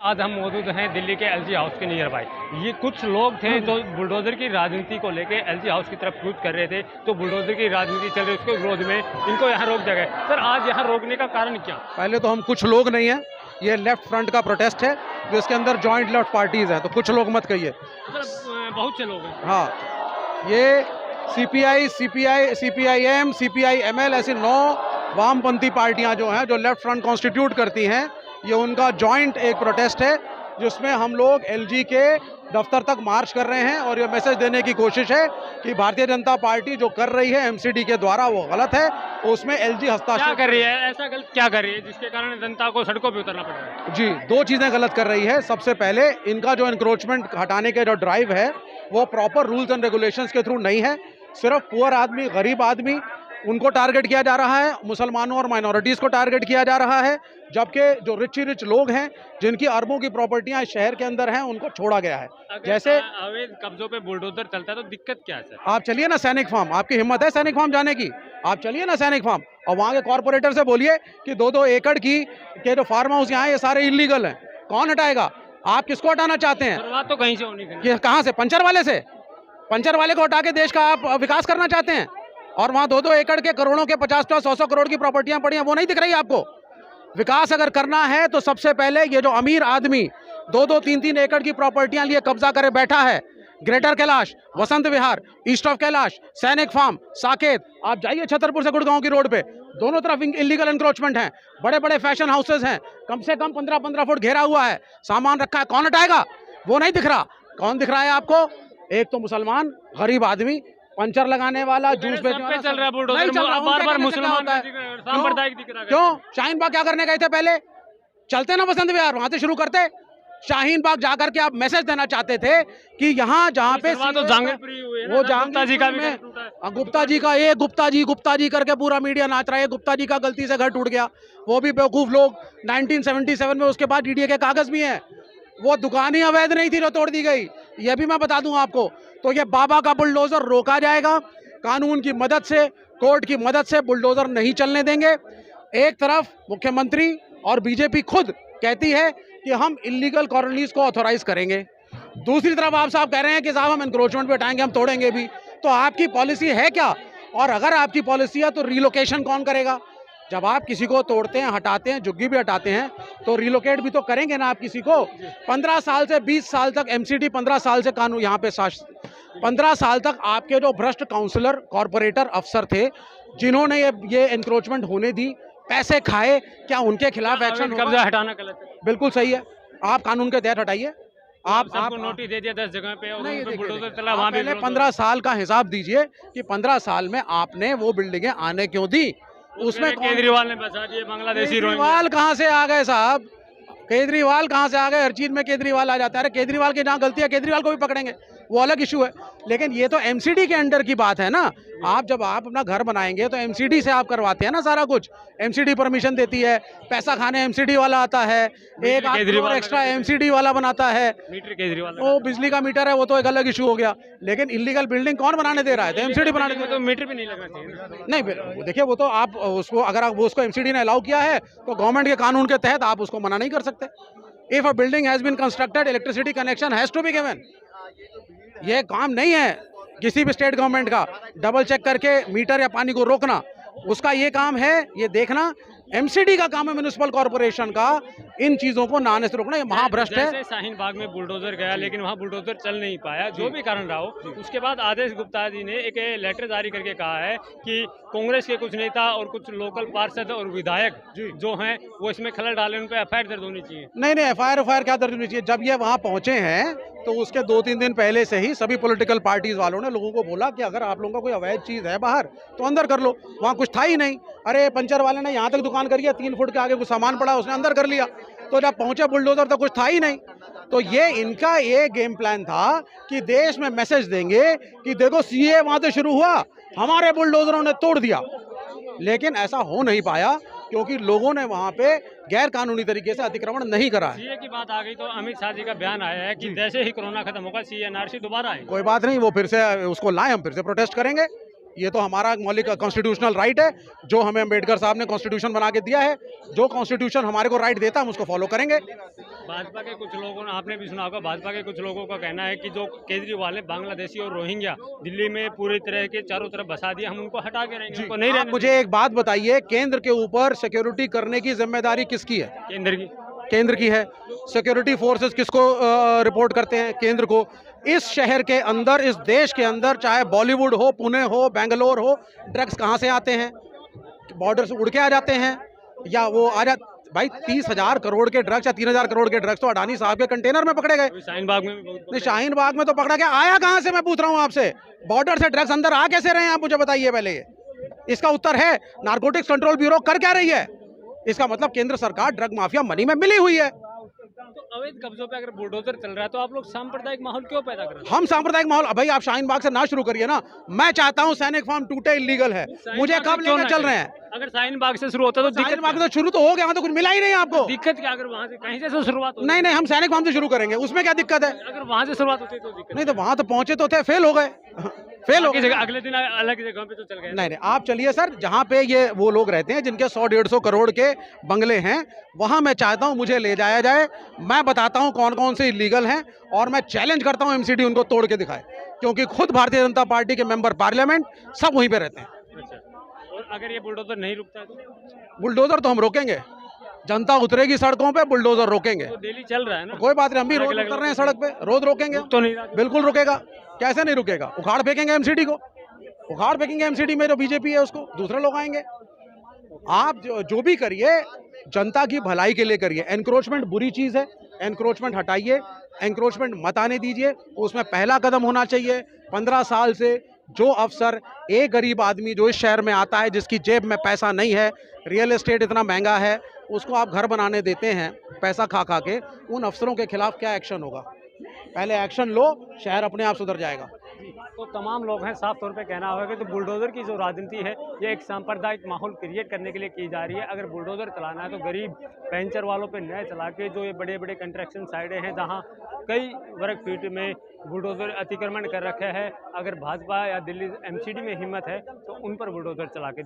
आज हम मौजूद हैं दिल्ली के एलजी हाउस के नियर बाय। ये कुछ लोग थे जो बुलडोजर की राजनीति को लेके एलजी हाउस की तरफ कूच कर रहे थे, तो बुलडोजर की राजनीति चल रही है उसके विरोध में इनको यहाँ रोक दिया गया। सर, आज यहाँ रोकने का कारण क्या? पहले तो हम कुछ लोग नहीं हैं, ये लेफ्ट फ्रंट का प्रोटेस्ट है जिसके अंदर जॉइंट लेफ्ट पार्टीज हैं, तो कुछ लोग मत कहिए। मतलब बहुत से लोग हैं। हाँ, ये सीपीआई, सीपीआईएम, सीपीआईएमएल ऐसी 9 वामपंथी पार्टियां जो हैं, जो लेफ्ट फ्रंट कॉन्स्टिट्यूट करती हैं, ये उनका जॉइंट एक प्रोटेस्ट है जिसमें हम लोग एलजी के दफ्तर तक मार्च कर रहे हैं और ये मैसेज देने की कोशिश है कि भारतीय जनता पार्टी जो कर रही है एमसीडी के द्वारा वो गलत है, उसमें एलजी हस्ताक्षर कर रही है। ऐसा गलत क्या कर रही है जिसके कारण जनता को सड़कों पे उतरना पड़ रहा है? जी, 2 चीज़ें गलत कर रही है। सबसे पहले इनका जो इंक्रोचमेंट हटाने के जो ड्राइव है वो प्रॉपर रूल्स एंड रेगुलेशंस के थ्रू नहीं है। सिर्फ पुअर आदमी, गरीब आदमी, उनको टारगेट किया जा रहा है, मुसलमानों और माइनॉरिटीज़ को टारगेट किया जा रहा है, जबकि जो रिच लोग हैं जिनकी अरबों की प्रॉपर्टियां इस शहर के अंदर हैं उनको छोड़ा गया है। जैसे अवैध कब्जों पे बुलडोजर चलता है तो दिक्कत क्या है सर? आप चलिए ना सैनिक फार्म, आपकी हिम्मत है सैनिक फार्म जाने की? आप चलिए ना सैनिक फार्म और वहाँ के कॉर्पोरेटर से बोलिए कि 2-2 एकड़ के जो फार्म हाउस यहाँ ये सारे इलीगल हैं। कौन हटाएगा? आप किसको हटाना चाहते हैं? शुरुआत तो कहीं से होनी चाहिए। ये कहाँ से? पंचर वाले से? पंचर वाले को हटा के देश का आप विकास करना चाहते हैं? और वहाँ 2-2 एकड़ के, करोड़ों के, 50-50, 100-100 करोड़ की प्रॉपर्टियां पड़ी हैं, वो नहीं दिख रही आपको? विकास अगर करना है तो सबसे पहले ये जो अमीर आदमी 2-2, 3-3 एकड़ की प्रॉपर्टियां लिए कब्जा करे बैठा है, greater Kailash, Vasant Vihar, east of Kailash, सैनिक फार्म, साकेत, आप जाइए छतरपुर से गुड़गांव की रोड पे, दोनों तरफ इलीगल एनक्रोचमेंट है, बड़े बड़े फैशन हाउसेज हैं, कम से कम 15-15 फुट घेरा हुआ है, सामान रखा है, कौन हटाएगा? वो नहीं दिख रहा। कौन दिख रहा है आपको? एक तो मुसलमान, गरीब आदमी, पंचर लगाने वाला, जूस बेचने वाला, चल रहा है बुलडोजर। नहीं चल रहा। बार-बार उनके मुसलमान कहने से क्या होता है? सांप्रदायिक दिख रहा है। क्यों? शाहीन बाग क्या करने गए थे पहले? चलते ना वसंत विहार, वहां से शुरू करते। शाहीन बाग जाकर के आप मैसेज देना चाहते थे कि यहाँ जहाँ पे तो जहांगीरपुरी हुई है ना, वो गुप्ता जी का भी में घर टूटा है। गुप्ता जी का, ये गुप्ता जी करके पूरा मीडिया नाच रहा है, गुप्ता जी का गलती से घर टूट गया, वो भी बेवकूफ लोग। 1977 में उसके बाद डीडीए के कागज भी हैं, वो दुकान ही अवैध नहीं थी जो तोड़ दी गई, ये भी मैं बता दूं आपको। तो ये बाबा का बुलडोजर रोका जाएगा, कानून की मदद से, कोर्ट की मदद से बुलडोजर नहीं चलने देंगे। एक तरफ मुख्यमंत्री और बीजेपी खुद कहती है कि हम इलीगल कॉलोनीज को ऑथोराइज करेंगे, दूसरी तरफ आप साहब कह रहे हैं कि साहब हम एनक्रोचमेंट पे हटाएंगे, हम तोड़ेंगे भी। तो आपकी पॉलिसी है क्या? और अगर आपकी पॉलिसी है तो रिलोकेशन कौन करेगा? जब आप किसी को तोड़ते हैं, हटाते हैं, झुग्गी भी हटाते हैं, तो रिलोकेट भी तो करेंगे ना आप किसी को। 15 साल से 20 साल तक एमसीडी, 15 साल से कानून यहाँ पे 15 साल तक आपके जो भ्रष्ट काउंसलर, कॉर्पोरेटर, अफसर थे जिन्होंने ये एनक्रोचमेंट होने दी, पैसे खाए, क्या उनके खिलाफ एक्शन? कब्जा हटाना गलत है। बिल्कुल सही है, आप कानून के तहत हटाइए। आप नोटिस दे दिया 10 जगह पे और नहीं, उन पे देखिए, बुलडोजर चला, वहाँ भी पहले विरोध 15 साल का हिसाब दीजिए कि 15 साल में आपने वो बिल्डिंगें आने क्यों दी? उसमें केजरीवाल ने बचा दिए बांग्लादेशी। केजरीवाल कहाँ से आ गए साहब? केजरीवाल कहाँ से आ गए? हर चीज में केजरीवाल आ जाता है। अरे केजरीवाल की जहाँ गलती है केजरीवाल को भी पकड़ेंगे, वो अलग इशू है। लेकिन ये तो एमसीडी के अंडर की बात है ना। जब आप अपना घर बनाएंगे तो एमसीडी से आप करवाते हैं ना सारा कुछ। एमसीडी परमिशन देती है, पैसा खाने एमसीडी वाला आता है, एक और एक्स्ट्रा एमसीडी वाला बनाता है, मीटर केजरीवाल वो बिजली का मीटर है, वो तो एक अलग इशू हो गया। लेकिन इलीगल बिल्डिंग कौन बनाने दे रहा है? तो एमसीडी बनाने दे रहा है। तो मीटर भी नहीं लगना चाहिए। नहीं, देखिए वो तो आप उसको, अगर आप उसको एमसीडी ने अलाउ किया है तो गवर्नमेंट के कानून के तहत आप उसको मना नहीं कर सकते। If a building has been constructed, electricity connection has to be given. ये काम नहीं है किसी भी स्टेट गवर्नमेंट का डबल चेक करके मीटर या पानी को रोकना, उसका ये काम है ये देखना। एमसीडी का काम है, म्युनिसिपल कॉर्पोरेशन का, इन चीजों को ना आने से रोकना। ये महाभ्रष्ट है। जैसे शाहीन बाग में बुलडोजर गया लेकिन वहाँ बुलडोजर चल नहीं पाया, जो भी कारण रहा हो, उसके बाद आदेश गुप्ता जी ने एक लेटर जारी करके कहा है कि कांग्रेस के कुछ नेता और कुछ लोकल पार्षद और विधायक जो हैं वो इसमें खलल डाले, उन पर एफआईआर दर्ज होनी चाहिए। नहीं, एफआईआर क्या दर्ज होनी चाहिए? जब ये वहाँ पहुंचे हैं तो उसके 2-3 दिन पहले से ही सभी पॉलिटिकल पार्टीज वालों ने लोगों को बोला कि अगर आप लोगों का कोई अवैध चीज है बाहर तो अंदर कर लो। वहाँ कुछ था ही नहीं। अरे पंचर वाले ने यहाँ तक दुकान करी है, 3 फुट के आगे कुछ सामान पड़ा, उसने अंदर कर लिया। तो जब पहुंचे बुलडोजर तो कुछ था ही नहीं। तो ये इनका ये गेम प्लान था कि देश में मैसेज देंगे कि देखो सीए वहां से शुरू हुआ, हमारे बुलडोजरों ने तोड़ दिया। लेकिन ऐसा हो नहीं पाया क्योंकि लोगों ने वहां पे गैर कानूनी तरीके से अतिक्रमण नहीं करा है। सीए की बात आ गई तो अमित शाह जी का बयान आया है कि जैसे ही कोरोना खत्म होगा सीए एनआरसी दोबारा आए। कोई बात नहीं, वो फिर से उसको लाएं, हम फिर से प्रोटेस्ट करेंगे। ये तो हमारा मौलिक कॉन्स्टिट्यूशनल राइट है, जो हमें अम्बेडकर साहब ने कॉन्स्टिट्यूशन बना के दिया है। जो कॉन्स्टिट्यूशन हमारे को राइट देता है हम उसको फॉलो करेंगे। भाजपा के कुछ लोगों ने, आपने भी सुना होगा, भाजपा के कुछ लोगों का कहना है कि जो केजरीवाल है बांग्लादेशी और रोहिंग्या दिल्ली में पूरी तरह के चारों तरफ बसा दिया, हम उनको हटा के रहेंगे, उनको नहीं आप रहने मुझे एक बात बताइए, केंद्र के ऊपर सिक्योरिटी करने की जिम्मेदारी किसकी है? देंगे। केंद्र की केंद्र की है। सिक्योरिटी फोर्सेस किसको रिपोर्ट करते हैं? केंद्र को। इस शहर के अंदर, इस देश के अंदर, चाहे बॉलीवुड हो, पुणे हो, बेंगलोर हो, ड्रग्स कहाँ से आते हैं? बॉर्डर से उड़ के आ जाते हैं या वो आ जा भाई 30,000 करोड़ के ड्रग्स या 3,000 करोड़ के ड्रग्स तो अडानी साहब के कंटेनर में पकड़े गए। शाहीन बाग में भी बहुत नहीं, शाहीन बाग में तो पकड़ा गया, आया कहाँ से? मैं पूछ रहा हूँ आपसे। बॉर्डर से ड्रग्स अंदर आ कैसे रहे हैं, आप मुझे बताइए पहले ये। इसका उत्तर है नारकोटिक्स कंट्रोल ब्यूरो कर क्या रही है? इसका मतलब केंद्र सरकार ड्रग माफिया मनी में मिली हुई है। तो अवैध कब्जों पे अगर बुलडोजर चल रहा है तो आप लोग सांप्रदायिक माहौल क्यों पैदा कर रहे हैं? हम सांप्रदायिक माहौल, भाई आप शाहीन बाग से ना शुरू करिए ना। मैं चाहता हूं सैनिक फार्म टूटे, इलीगल है। मुझे शाहीन कब बाग क्यों लेकर ना चल करें? रहे हैं? अगर शाहीन बाग से शुरू होता तो शाहीन बाग तो शुरू तो हो गया, वहां तो कुछ मिला ही नहीं आपको। दिक्कत क्या? अगर वहाँ से कहीं से शुरुआत होती? नहीं नहीं, हम सैनिक फार्म से शुरू करेंगे, उसमें क्या दिक्कत है? अगर वहाँ से शुरुआत होती तो दिक्कत नहीं तो वहां तो पहुंचे तो थे, फेल हो गए। फेल हो बाकी गए। जगह अगले दिन अलग जगह पे तो चल गए। नहीं नहीं, आप चलिए सर, जहाँ पे ये वो लोग रहते हैं जिनके 100-150 करोड़ के बंगले हैं, वहाँ मैं चाहता हूँ मुझे ले जाया जाए। मैं बताता हूँ कौन कौन से इलीगल हैं और मैं चैलेंज करता हूँ एमसीडी उनको तोड़ के दिखाए, क्योंकि खुद भारतीय जनता पार्टी के मेंबर पार्लियामेंट सब वहीं पे रहते हैं। अच्छा, और अगर ये बुलडोजर नहीं रुकता है तो बुलडोजर तो हम रोकेंगे, जनता उतरेगी सड़कों पे, बुलडोजर रोकेंगे। डेली चल रहा है ना। कोई बात नहीं, हम भी रोज अलग-अलग उतर रहे हैं सड़क पे, रोज रोकेंगे। रुक तो नहीं रहा। बिल्कुल रुकेगा, कैसे नहीं रुकेगा? उखाड़ फेंकेंगे एमसीडी को, उखाड़ फेंकेंगे एमसीडी में जो बीजेपी है उसको, दूसरे लोग आएंगे। आप जो भी करिए जनता की भलाई के लिए करिए। एनक्रोचमेंट बुरी चीज़ है, एनक्रोचमेंट हटाइए, एनक्रोचमेंट मत आने दीजिए। उसमें पहला कदम होना चाहिए 15 साल से जो अफसर, एक गरीब आदमी जो इस शहर में आता है जिसकी जेब में पैसा नहीं है, रियल एस्टेट इतना महंगा है, उसको आप घर बनाने देते हैं पैसा खा खा के, उन अफसरों के खिलाफ क्या एक्शन होगा? पहले एक्शन लो, शहर अपने आप सुधर जाएगा। तो तमाम लोग हैं, साफ तौर पे कहना होगा कि तो बुलडोजर की जो राजनीति है ये एक सांप्रदायिक माहौल क्रिएट करने के लिए की जा रही है। अगर बुलडोजर चलाना है तो गरीब पेंचर वालों पे न चला के, जो ये बड़े बड़े कंस्ट्रक्शन साइटें हैं जहां कई वर्ग फीट में बुलडोजर अतिक्रमण कर रखे हैं, अगर भाजपा या दिल्ली एमसीडी में हिम्मत है तो उन पर बुलडोजर चला के